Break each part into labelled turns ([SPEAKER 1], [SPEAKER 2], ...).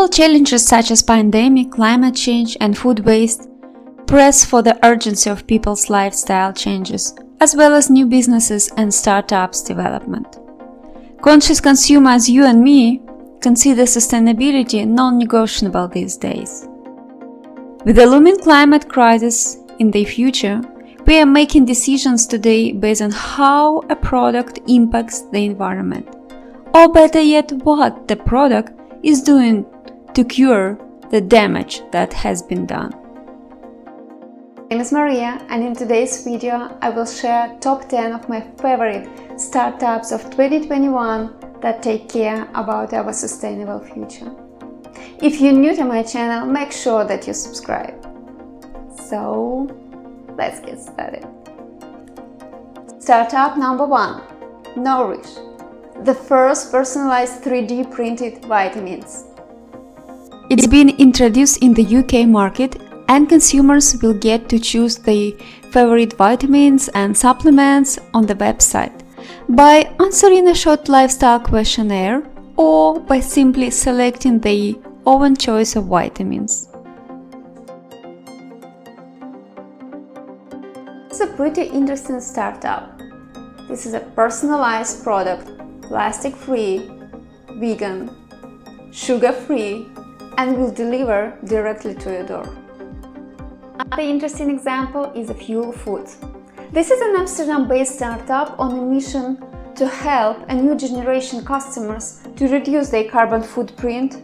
[SPEAKER 1] Global challenges such as pandemic, climate change, and food waste press for the urgency of people's lifestyle changes, as well as new businesses and startups development. Conscious consumers, you and me, consider sustainability non-negotiable these days. With the looming climate crisis in the future, we are making decisions today based on how a product impacts the environment, or better yet, what the product is doing to cure the damage that has been done.
[SPEAKER 2] My name is Maria, and in today's video I will share top 10 of my favorite startups of 2021 that take care about our sustainable future. If you're new to my channel, make sure that you subscribe. So, let's get started. Startup number 1. Nourish, the first personalized 3D printed vitamins.
[SPEAKER 1] It's been introduced in the UK market, and consumers will get to choose their favorite vitamins and supplements on the website by answering a short lifestyle questionnaire or by simply selecting their own choice of vitamins.
[SPEAKER 2] It's a pretty interesting startup. This is a personalized product, plastic-free, vegan, sugar-free, and will deliver directly to your door. Another interesting example is Fuel Foods. This is an Amsterdam-based startup on a mission to help a new generation customers to reduce their carbon footprint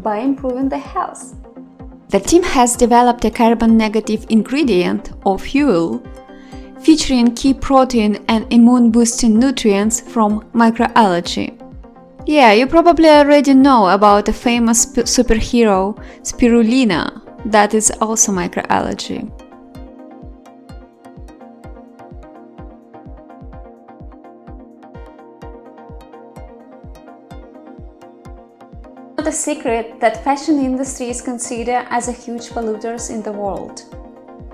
[SPEAKER 2] by improving their health.
[SPEAKER 1] The team has developed a carbon-negative ingredient or fuel featuring key protein and immune-boosting nutrients from microalgae. Yeah, you probably already know about the famous superhero spirulina that is also microalgae.
[SPEAKER 2] Not a secret that fashion industry is considered as a huge polluters in the world.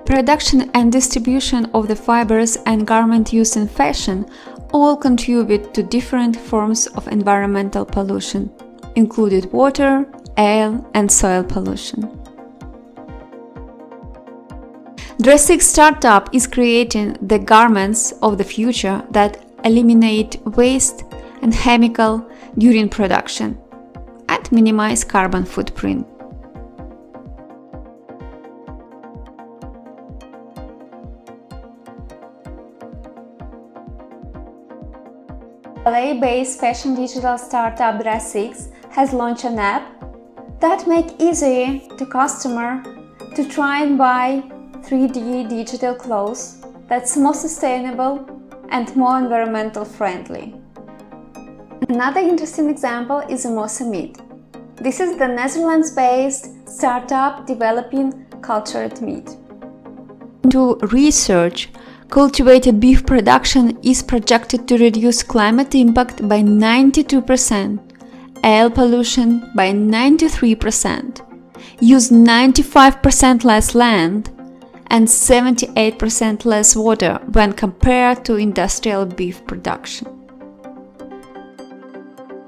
[SPEAKER 1] Production and distribution of the fibers and garment used in fashion all contribute to different forms of environmental pollution, including water, air, and soil pollution. Drastic startup is creating the garments of the future that eliminate waste and chemical during production and minimize carbon footprint.
[SPEAKER 2] LA-based fashion digital startup Dress6 has launched an app that makes it easier to customer to try and buy 3D digital clothes that's more sustainable and more environmental friendly. Another interesting example is Meat. This is the Netherlands-based startup developing cultured meat.
[SPEAKER 1] To research, cultivated beef production is projected to reduce climate impact by 92%, air pollution by 93%, use 95% less land, and 78% less water when compared to industrial beef production.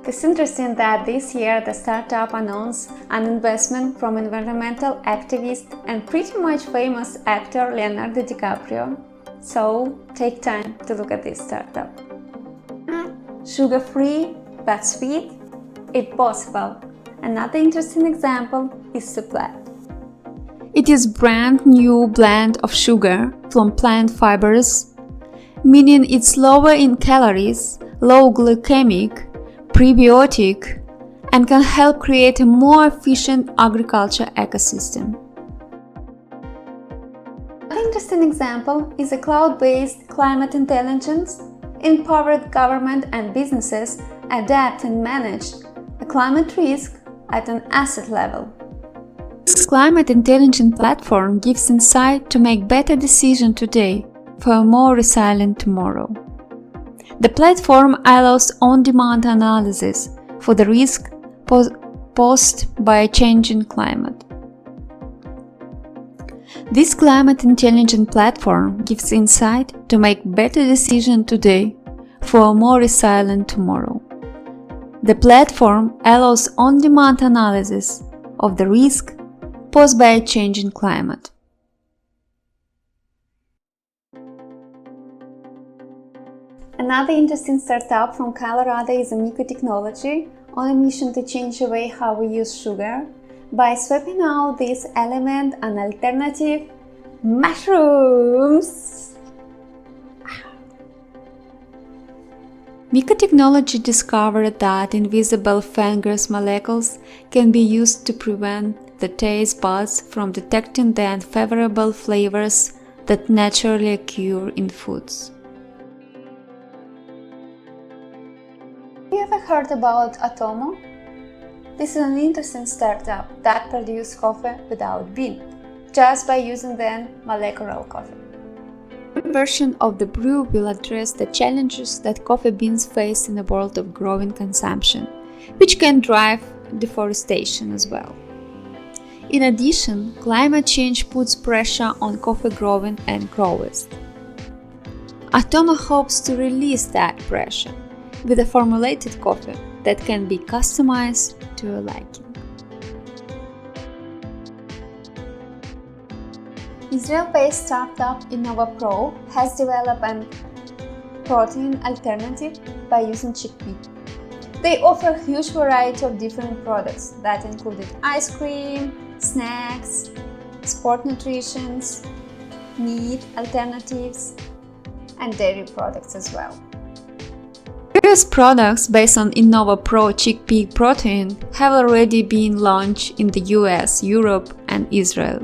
[SPEAKER 2] It's interesting that this year the startup announced an investment from environmental activist and pretty much famous actor Leonardo DiCaprio. So take time to look at this startup. Sugar-free but sweet? It's possible. Another interesting example is Chickpea.
[SPEAKER 1] It is brand new blend of sugar from plant fibers, meaning it's lower in calories, low glycemic, prebiotic, and can help create a more efficient agriculture ecosystem.
[SPEAKER 2] Another interesting example is a cloud-based climate intelligence empowered government and businesses adapt and manage a climate risk at an asset level.
[SPEAKER 1] This climate intelligence platform gives insight to make better decisions today for a more resilient tomorrow. The platform allows on-demand analysis for the risk posed by a changing climate. This climate intelligence platform gives insight to make better decisions today for a more resilient tomorrow. The platform allows on-demand analysis of the risk posed by a changing climate.
[SPEAKER 2] Another interesting startup from Colorado is Amico Technology, on a mission to change the way how we use sugar by swapping out this element and alternative mushrooms.
[SPEAKER 1] Amico Technology discovered that invisible fungus molecules can be used to prevent the taste buds from detecting the unfavorable flavors that naturally occur in foods.
[SPEAKER 2] Have you ever heard about Atomo? This is an interesting startup that produces coffee without bean, just by using the molecular coffee.
[SPEAKER 1] One version of the brew will address the challenges that coffee beans face in a world of growing consumption, which can drive deforestation as well. In addition, climate change puts pressure on coffee growing and growers. Atomo hopes to release that pressure with a formulated coffee that can be customized to your liking.
[SPEAKER 2] Israel-based startup InnovaPro has developed a protein alternative by using chickpea. They offer a huge variety of different products that included ice cream, snacks, sport nutrition, meat alternatives, and dairy products as well.
[SPEAKER 1] Various products based on InnovaPro chickpea protein have already been launched in the US, Europe, and Israel.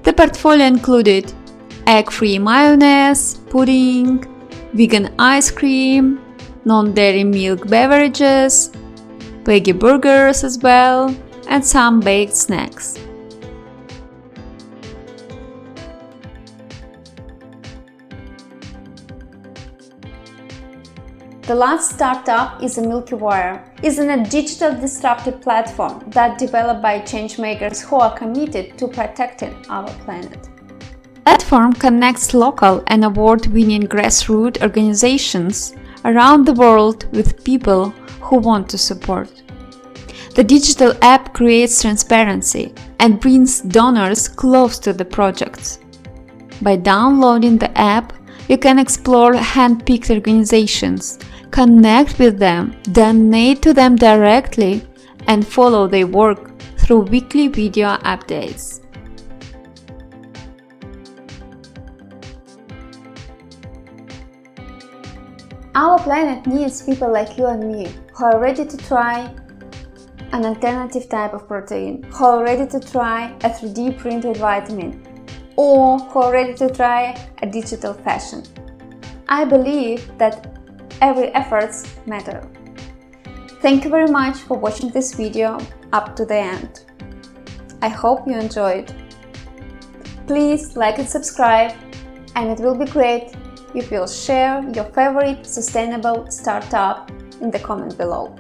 [SPEAKER 1] The portfolio included egg-free mayonnaise, pudding, vegan ice cream, non-dairy milk beverages, veggie burgers as well, and some baked snacks.
[SPEAKER 2] The last startup is a Milky Wire. It's a digital disruptive platform that developed by changemakers who are committed to protecting our planet.
[SPEAKER 1] The platform connects local and award-winning grassroots organizations around the world with people who want to support. The digital app creates transparency and brings donors close to the projects. By downloading the app, you can explore hand-picked organizations, connect with them, donate to them directly, and follow their work through weekly video updates.
[SPEAKER 2] Our planet needs people like you and me who are ready to try an alternative type of protein, who are ready to try a 3D printed vitamin, or who are ready to try a digital fashion. I believe that every effort matters. Thank you very much for watching this video up to the end. I hope you enjoyed. Please like and subscribe, and it will be great if you'll share your favorite sustainable startup in the comment below.